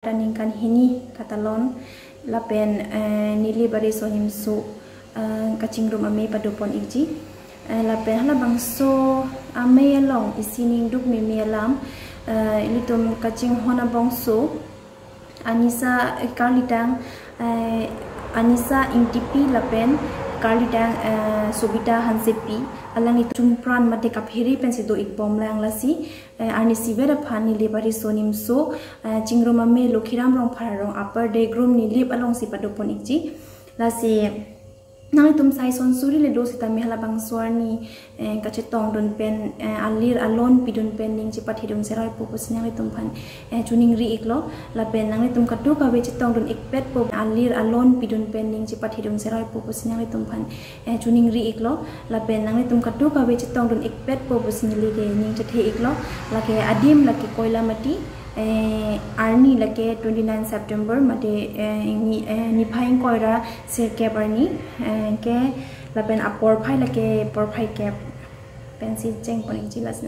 Taning kan hini katalon lapen nili bari sohim su kacing rum ame padopon iji lapen hala bangso ame long isining duk me alam litum kacing hona bangso Anissa Karlitang Anissa Intipi lapen Karlitang Sobita Hansepi alang itu cumpran mate kaphiri pensido ikbom lang lasi Anisi vera phani lebari sonim so chingroma me lokhiram rong phararong upper day groom ni lip along si padopon ikji lasi nang tum sai son suri le do sita me hala bang swarni kachetong don pen alir alon pidon pen ning chipat hidung serai pupus nang tum phan chuning ri iklo la pen nang tum katu ka be chetong don ikpet po alir alon pidon pen ning chipat hidung serai pupus nang tum phan chuning ri iklo la pen nang tum katu ka be chetong don ikpet pupus ni le ning chethe iklo la ke adim la ke koila mati Arni lake 29 September mate ni phaing koira se ke barni ke lapen apor phai lake por phai ke pensi cheng poni chilas